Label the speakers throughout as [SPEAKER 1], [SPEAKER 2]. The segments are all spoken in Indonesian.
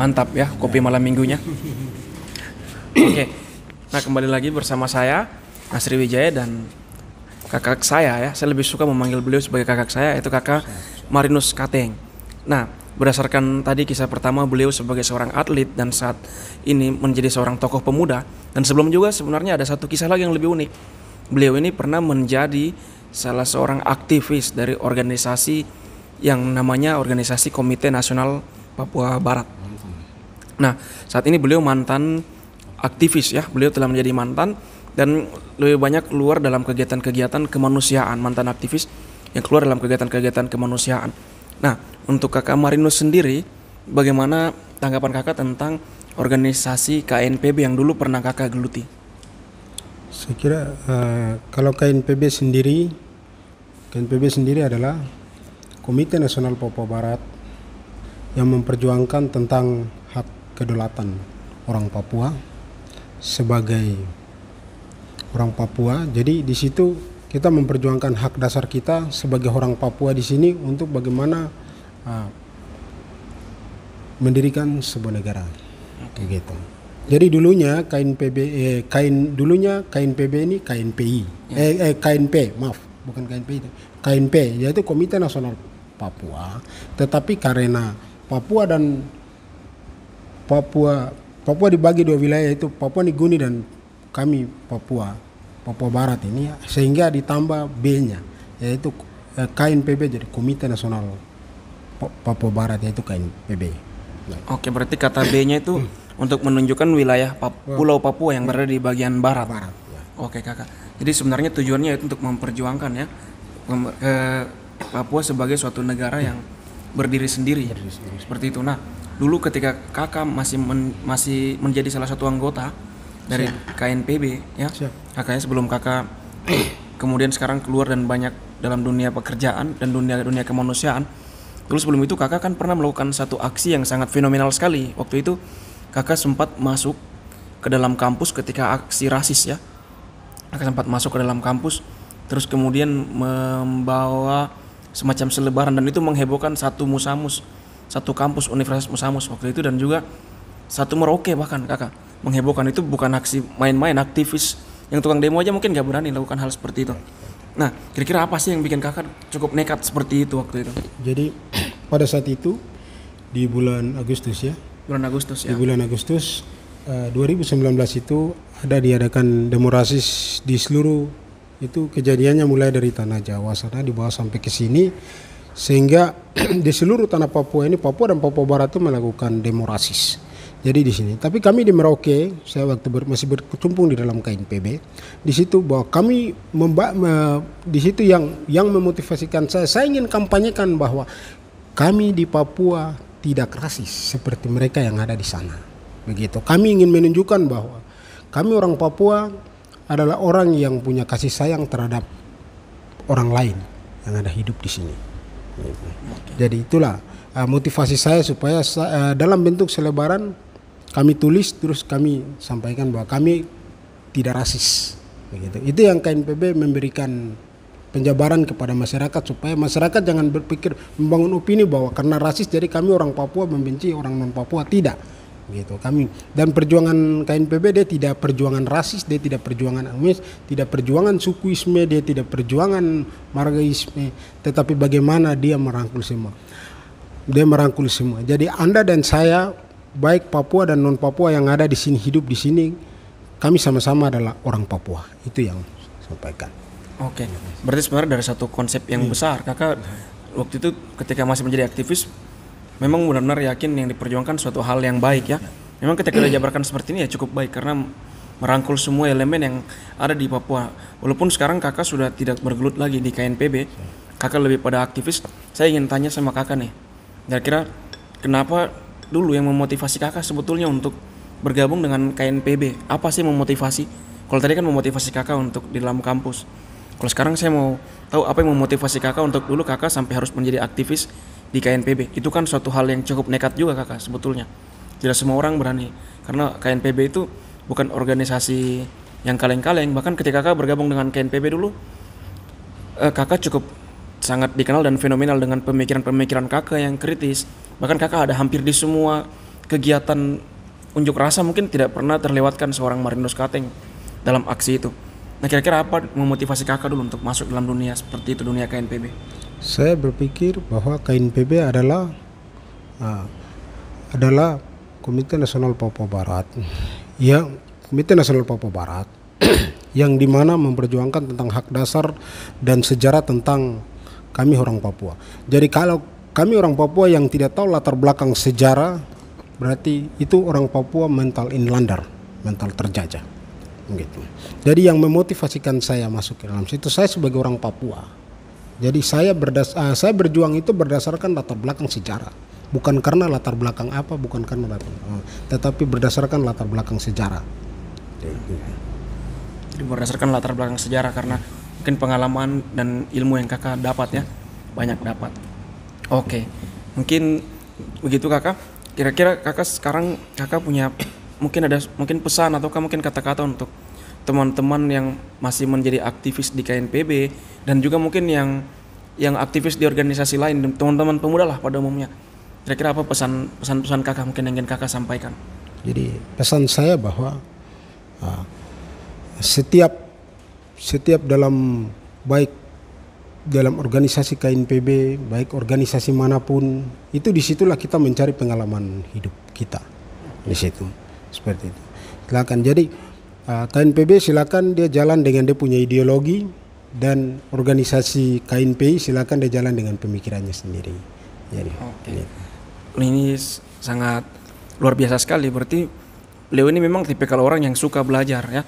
[SPEAKER 1] Mantap ya kopi malam minggunya. Oke. Nah, kembali lagi bersama saya Nasri Wijaya dan kakak saya ya. Saya lebih suka memanggil beliau sebagai kakak saya, yaitu kakak Marinus Kateng. Nah, berdasarkan tadi kisah pertama beliau sebagai seorang atlet dan saat ini menjadi seorang tokoh pemuda, dan sebelum juga sebenarnya ada satu kisah lagi yang lebih unik. Beliau ini pernah menjadi salah seorang aktivis dari organisasi yang namanya Organisasi Komite Nasional Papua Barat. Nah, saat ini beliau mantan aktivis ya, beliau telah menjadi mantan dan lebih banyak keluar dalam kegiatan-kegiatan kemanusiaan, mantan aktivis yang keluar dalam kegiatan-kegiatan kemanusiaan. Nah, untuk kakak Marinus sendiri, bagaimana tanggapan kakak tentang organisasi KNPB yang dulu pernah kakak geluti?
[SPEAKER 2] Saya kira kalau KNPB sendiri adalah Komite Nasional Papua Barat yang memperjuangkan tentang hak kedaulatan orang Papua sebagai orang Papua. Jadi di situ kita memperjuangkan hak dasar kita sebagai orang Papua di sini untuk bagaimana mendirikan sebuah negara. Gitu. Jadi dulunya KNPB ini KNPI. KNP, maaf, bukan KNPI. KNP yaitu Komite Nasional Papua. Tetapi karena Papua dibagi dua wilayah, yaitu Papua Nugini dan kami Papua Barat ini, sehingga ditambah B-nya yaitu KNPB, jadi Komite Nasional Papua Barat, yaitu KNPB.
[SPEAKER 1] Oke, berarti kata B-nya itu untuk menunjukkan wilayah Pulau Papua yang berada di bagian barat.
[SPEAKER 2] Ya.
[SPEAKER 1] Oke kakak. Jadi sebenarnya tujuannya itu untuk memperjuangkan ya Papua sebagai suatu negara yang berdiri sendiri. Seperti itu. Nah, dulu ketika kakak masih menjadi salah satu anggota dari KNPB ya. Kakaknya sebelum kakak kemudian sekarang keluar dan banyak dalam dunia pekerjaan dan dunia kemanusiaan. Dulu sebelum itu kakak kan pernah melakukan satu aksi yang sangat fenomenal sekali. Waktu itu kakak sempat masuk ke dalam kampus ketika aksi rasis ya. Kakak sempat masuk ke dalam kampus, terus kemudian membawa semacam selebaran, dan itu menghebohkan satu kampus Universitas Musamus waktu itu, dan juga satu Merauke bahkan kakak menghebohkan. Itu bukan aksi main-main, aktivis yang tukang demo aja mungkin gak berani lakukan hal seperti itu. Nah, kira-kira apa sih yang bikin kakak cukup nekat seperti itu waktu itu?
[SPEAKER 2] Jadi pada saat itu di bulan Agustus ya. Di bulan Agustus 2019 itu diadakan demo rasis di seluruh, itu kejadiannya mulai dari tanah Jawa sana dibawa sampai ke sini, sehingga di seluruh tanah Papua ini, Papua dan Papua Barat itu melakukan demo rasis. Jadi di sini, tapi kami di Merauke, saya waktu masih berkecimpung di dalam KNPB, di situ bahwa kami di situ yang memotivasikan saya ingin kampanyekan bahwa kami di Papua tidak rasis seperti mereka yang ada di sana. Begitu. Kami ingin menunjukkan bahwa kami orang Papua adalah orang yang punya kasih sayang terhadap orang lain yang ada hidup di sini. Jadi itulah motivasi saya supaya dalam bentuk selebaran kami tulis, terus kami sampaikan bahwa kami tidak rasis. Begitu. Itu yang KNPB memberikan penjabaran kepada masyarakat supaya masyarakat jangan berpikir membangun opini bahwa karena rasis jadi kami orang Papua membenci orang non Papua. Tidak, gitu. Kami dan perjuangan KNPB, dia tidak perjuangan rasis, dia tidak perjuangan agama, tidak perjuangan sukuisme, dia tidak perjuangan margaisme, tetapi bagaimana dia merangkul semua. Jadi Anda dan saya, baik Papua dan non Papua yang ada di sini, hidup di sini, kami sama-sama adalah orang Papua. Itu yang saya sampaikan.
[SPEAKER 1] Oke, berarti sebenarnya dari satu konsep yang besar, kakak waktu itu ketika masih menjadi aktivis memang benar-benar yakin yang diperjuangkan suatu hal yang baik ya. Memang ketika dijabarkan seperti ini ya cukup baik karena merangkul semua elemen yang ada di Papua. Walaupun sekarang kakak sudah tidak bergelut lagi di KNPB, kakak lebih pada aktivis. Saya ingin tanya sama kakak nih, kira-kira kenapa dulu yang memotivasi kakak sebetulnya untuk bergabung dengan KNPB? Apa sih memotivasi? Kalau tadi kan memotivasi kakak untuk di dalam kampus. Kalau sekarang saya mau tahu apa yang memotivasi kakak untuk dulu kakak sampai harus menjadi aktivis di KNPB. Itu kan suatu hal yang cukup nekat juga kakak sebetulnya. Tidak semua orang berani. Karena KNPB itu bukan organisasi yang kaleng-kaleng. Bahkan ketika kakak bergabung dengan KNPB dulu, kakak cukup sangat dikenal dan fenomenal dengan pemikiran-pemikiran kakak yang kritis. Bahkan kakak ada hampir di semua kegiatan unjuk rasa mungkin tidak pernah terlewatkan seorang Marinus Kateng dalam aksi itu. Nah, kira-kira apa memotivasi kakak dulu untuk masuk dalam dunia seperti itu, dunia KNPB?
[SPEAKER 2] Saya berpikir bahwa KNPB adalah Komite Nasional Papua Barat, yang Komite Nasional Papua Barat yang dimana memperjuangkan tentang hak dasar dan sejarah tentang kami orang Papua. Jadi kalau kami orang Papua yang tidak tahu latar belakang sejarah, berarti itu orang Papua mental inlander, mental terjajah, gitu. Jadi yang memotivasikan saya masuk ke dalam situ, saya sebagai orang Papua. Jadi saya berjuang itu berdasarkan latar belakang sejarah, bukan karena latar belakang apa, bukan karena tetapi berdasarkan latar belakang sejarah.
[SPEAKER 1] Jadi berdasarkan latar belakang sejarah karena mungkin pengalaman dan ilmu yang kakak dapat ya, banyak dapat. Oke, mungkin begitu kakak. Kira-kira kakak sekarang punya mungkin pesan atau mungkin kata-kata untuk teman-teman yang masih menjadi aktivis di KNPB dan juga mungkin yang aktivis di organisasi lain, teman-teman pemuda lah pada umumnya. Kira-kira apa pesan kakak mungkin yang ingin kakak sampaikan?
[SPEAKER 2] Jadi pesan saya bahwa setiap dalam baik dalam organisasi KNPB, baik organisasi manapun, itu disitulah kita mencari pengalaman hidup kita di situ, seperti itu. Silakan. Jadi KNPB silakan dia jalan dengan dia punya ideologi, dan organisasi KNPI silakan dia jalan dengan pemikirannya sendiri. Jadi,
[SPEAKER 1] ini sangat luar biasa sekali. Berarti beliau ini memang tipikal orang yang suka belajar ya,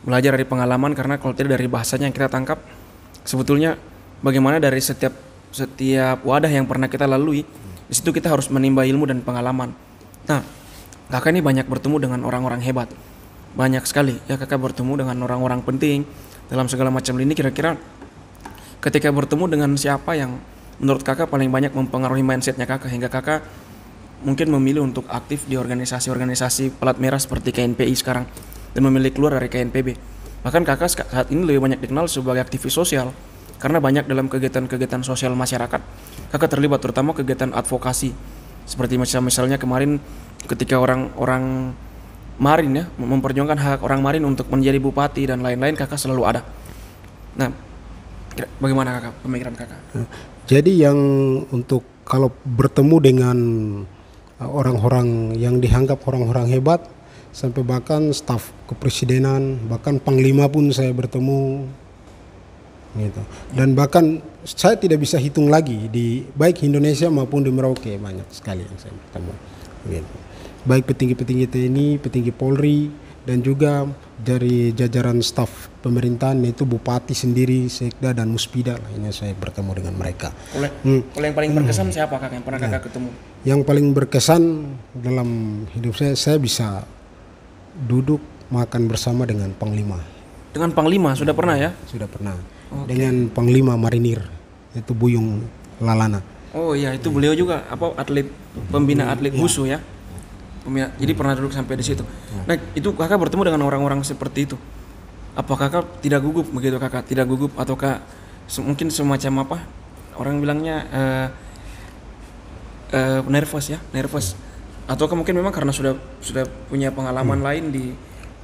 [SPEAKER 1] belajar dari pengalaman, karena kalau tidak dari bahasanya yang kita tangkap, sebetulnya bagaimana dari setiap wadah yang pernah kita lalui, di situ kita harus menimba ilmu dan pengalaman. Nah, kakak ini banyak bertemu dengan orang-orang hebat, banyak sekali ya kakak bertemu dengan orang-orang penting dalam segala macam lini. Kira-kira ketika bertemu dengan siapa yang menurut kakak paling banyak mempengaruhi mindsetnya kakak hingga kakak mungkin memilih untuk aktif di organisasi-organisasi pelat merah seperti KNPI sekarang dan memilih keluar dari KNPB? Bahkan kakak saat ini lebih banyak dikenal sebagai aktivis sosial karena banyak dalam kegiatan-kegiatan sosial masyarakat kakak terlibat, terutama kegiatan advokasi seperti misalnya kemarin ketika orang-orang Marin ya memperjuangkan hak orang Marin untuk menjadi bupati dan lain-lain, kakak selalu ada. Nah, bagaimana kakak pemikiran kakak?
[SPEAKER 2] Jadi yang untuk kalau bertemu dengan orang-orang yang dianggap orang-orang hebat, sampai bahkan staf kepresidenan, bahkan panglima pun saya bertemu gitu. Dan bahkan saya tidak bisa hitung lagi di baik Indonesia maupun di Merauke, banyak sekali yang saya bertemu gitu. Baik petinggi-petinggi TNI, petinggi Polri, dan juga dari jajaran staf pemerintahan, yaitu bupati sendiri, sekda dan muspida lah, ini saya bertemu dengan mereka.
[SPEAKER 1] Kalau yang paling berkesan siapa kakak yang pernah kakak ketemu? Yang
[SPEAKER 2] paling berkesan dalam hidup saya bisa duduk makan bersama dengan panglima.
[SPEAKER 1] Dengan panglima sudah pernah ya?
[SPEAKER 2] Sudah pernah. Dengan panglima marinir, itu Buyung Lalana.
[SPEAKER 1] Oh iya, itu beliau juga atlet pembina atlet WUSU ya. Jadi pernah duduk sampai di situ. Nah, itu kakak bertemu dengan orang-orang seperti itu. Apa kakak tidak gugup begitu kakak? Tidak gugup ataukah mungkin semacam apa? Orang bilangnya nervous. Ataukah mungkin memang karena sudah punya pengalaman lain di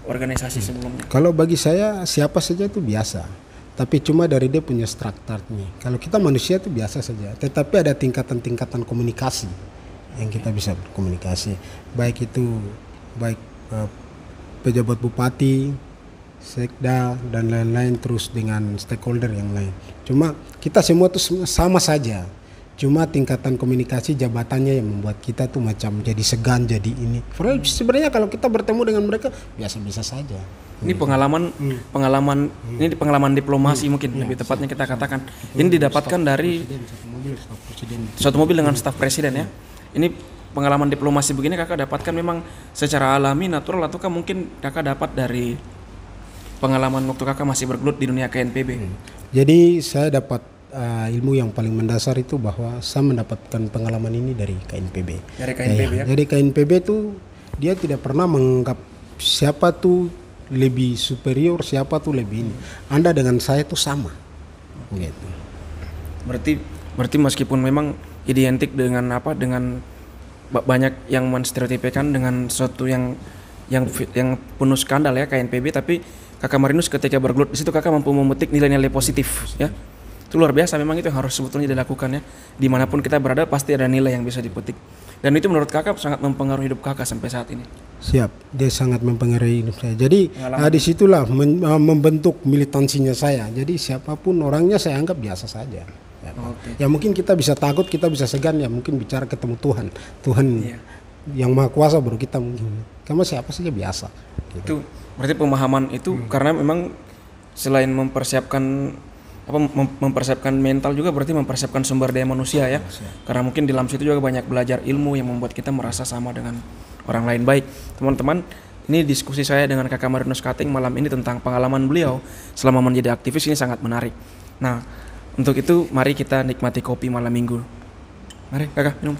[SPEAKER 1] organisasi sebelumnya?
[SPEAKER 2] Kalau bagi saya siapa saja itu biasa. Tapi cuma dari dia punya strukturnya. Kalau kita manusia itu biasa saja. Tetapi ada tingkatan-tingkatan komunikasi yang kita bisa berkomunikasi, baik pejabat bupati, sekda dan lain-lain, terus dengan stakeholder yang lain. Cuma kita semua itu sama saja, cuma tingkatan komunikasi jabatannya yang membuat kita tuh macam jadi segan, jadi ini. Sebenarnya kalau kita bertemu dengan mereka biasa-biasa saja.
[SPEAKER 1] Ini pengalaman diplomasi mungkin lebih tepatnya kita katakan. Ini didapatkan dari satu mobil dengan staf presiden ya. Ini pengalaman diplomasi begini kakak dapatkan memang secara alami, natural, ataukah mungkin kakak dapat dari pengalaman waktu kakak masih bergelut di dunia KNPB?
[SPEAKER 2] Jadi saya dapat ilmu yang paling mendasar itu bahwa saya mendapatkan pengalaman ini dari KNPB.
[SPEAKER 1] Dari KNPB ya?
[SPEAKER 2] Jadi KNPB tuh dia tidak pernah menganggap siapa tuh lebih superior, siapa tuh lebih ini. Anda dengan saya tuh sama. Gitu.
[SPEAKER 1] Berarti meskipun memang identik dengan banyak yang menstereotipikan dengan sesuatu yang penuh skandal ya, KNPB, tapi Kakak Marinus ketika bergelut di situ Kakak mampu memetik nilai-nilai positif ya. Itu luar biasa, memang itu yang harus sebetulnya dilakukan ya. Dimanapun kita berada pasti ada nilai yang bisa dipetik. Dan itu menurut Kakak sangat mempengaruhi hidup Kakak sampai saat ini.
[SPEAKER 2] Siap, dia sangat mempengaruhi hidup saya. Jadi disitulah membentuk militansinya saya. Jadi siapapun orangnya saya anggap biasa saja. Ya, ya mungkin kita bisa takut, kita bisa segan ya, mungkin bicara ketemu Tuhan yang Maha Kuasa baru kita mungkin. Kamu siapa saja biasa. Gitu.
[SPEAKER 1] Itu berarti pemahaman itu karena memang selain mempersiapkan mental juga berarti mempersiapkan sumber daya manusia ya. Karena mungkin di dalam situ juga banyak belajar ilmu yang membuat kita merasa sama dengan orang lain. Baik, teman-teman, ini diskusi saya dengan Kakak Marinus Kating malam ini tentang pengalaman beliau selama menjadi aktivis ini sangat menarik. Nah, untuk itu mari kita nikmati kopi malam minggu. Mari Kakak minum.